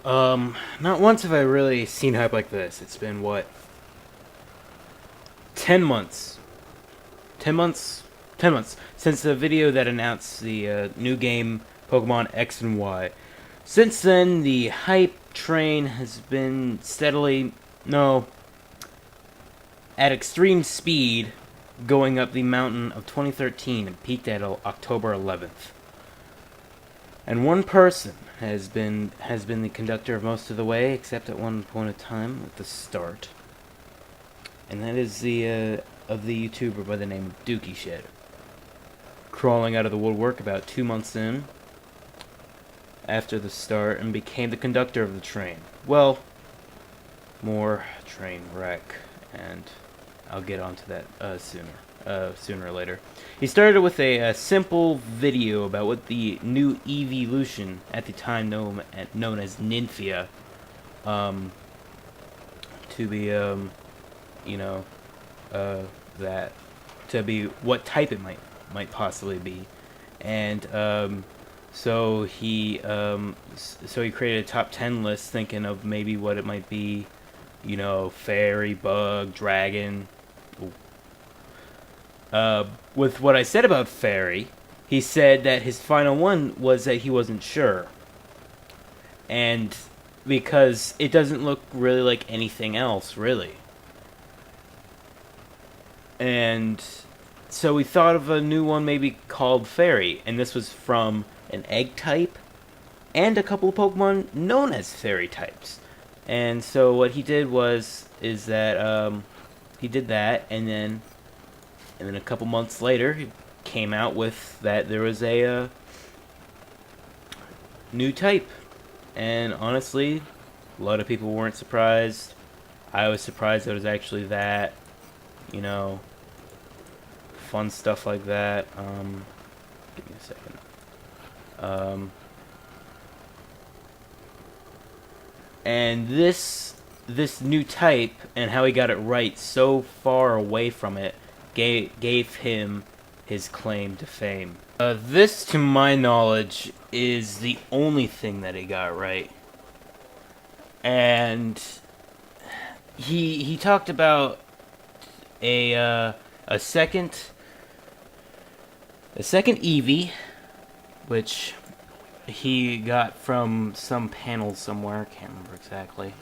Not once have I really seen hype like this. It's been, what, 10 months? 10 months? 10 months since the video that announced the new game, Pokemon X and Y. Since then, the hype train has been steadily, no, at extreme speed, going up the mountain of 2013 and peaked at October 11th. And one person has been the conductor of most of the way, except at one point of time at the start. And that is the YouTuber by the name of Dookie Shed, crawling out of the woodwork about 2 months in after the start and became the conductor of the train. Well, more train wreck, and I'll get onto that sooner or later. He started with a simple video about what the new evolution, at the time known as Nymphia, to be that to be what type it might possibly be, and so he created a top 10 list, thinking of maybe what it might be, fairy, bug, dragon. With what I said about fairy, he said that his final one was that he wasn't sure, and because it doesn't look really like anything else, really. And so we thought of a new one maybe called Fairy, and this was from an egg type and a couple of Pokemon known as fairy types. And so what he did is that he did that, and then a couple months later he came out with that there was a new type. And honestly, a lot of people weren't surprised. I was surprised it was actually that, fun stuff like that. Give me a second. And this new type and how he got it right so far away from it gave him his claim to fame. This, to my knowledge, is the only thing that he got right. And he talked about a second Eevee, which he got from some panel somewhere, can't remember exactly,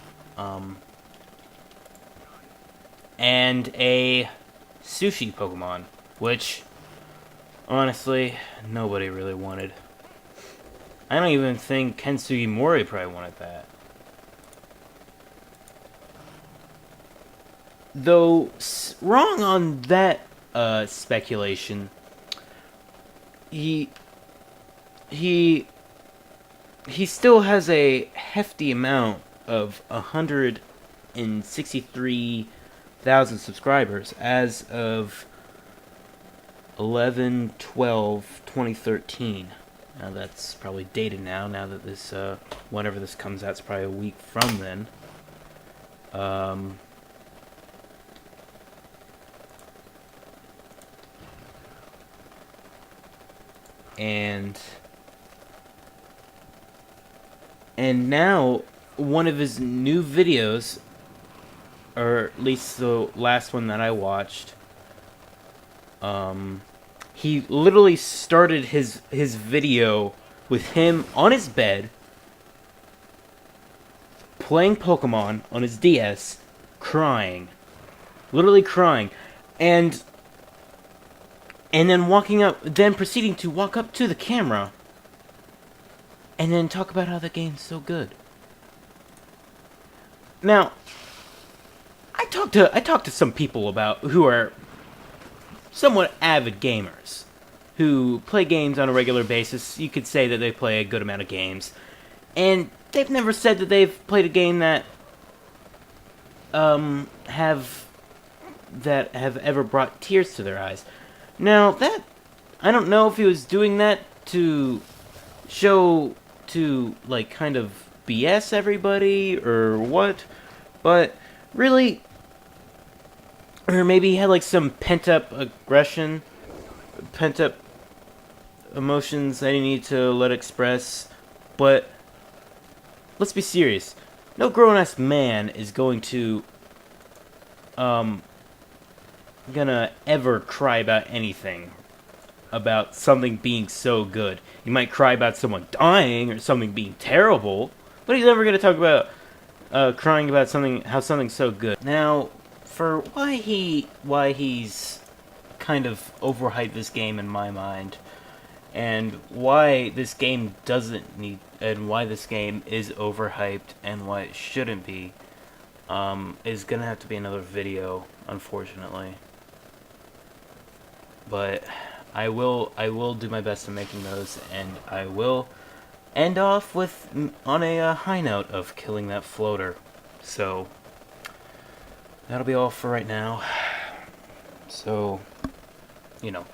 and a sushi Pokemon, which honestly nobody really wanted. I don't even think Ken Sugimori probably wanted that. Though wrong on that speculation. He still has a hefty amount of 163,000 subscribers as of 11/12/2013. Now that's probably dated now that this whenever this comes out, it's probably a week from then. And now one of his new videos, or at least the last one that I watched, he literally started his video with him on his bed playing Pokemon on his DS, crying, literally crying, and then proceeding to walk up to the camera and then talk about how the game's so good. Now, I talked to some people who are somewhat avid gamers, who play games on a regular basis. You could say that they play a good amount of games, and they've never said that they've played a game that have ever brought tears to their eyes. Now, that, I don't know if he was doing that to kind of BS everybody or what, but really, or maybe he had some pent-up aggression, pent-up emotions that he needed to let express, but let's be serious. No grown-ass man is going to, gonna ever cry about anything. About something being so good. He might cry about someone dying or something being terrible, but he's never gonna talk about, crying about how something's so good. Now, for why he's kind of overhyped this game in my mind, and why this game doesn't need, and why this game is overhyped, and why it shouldn't be, is gonna have to be another video, unfortunately. But I will do my best in making those, and I will end off on a high note of killing that floater. So that'll be all for right now. So, you know.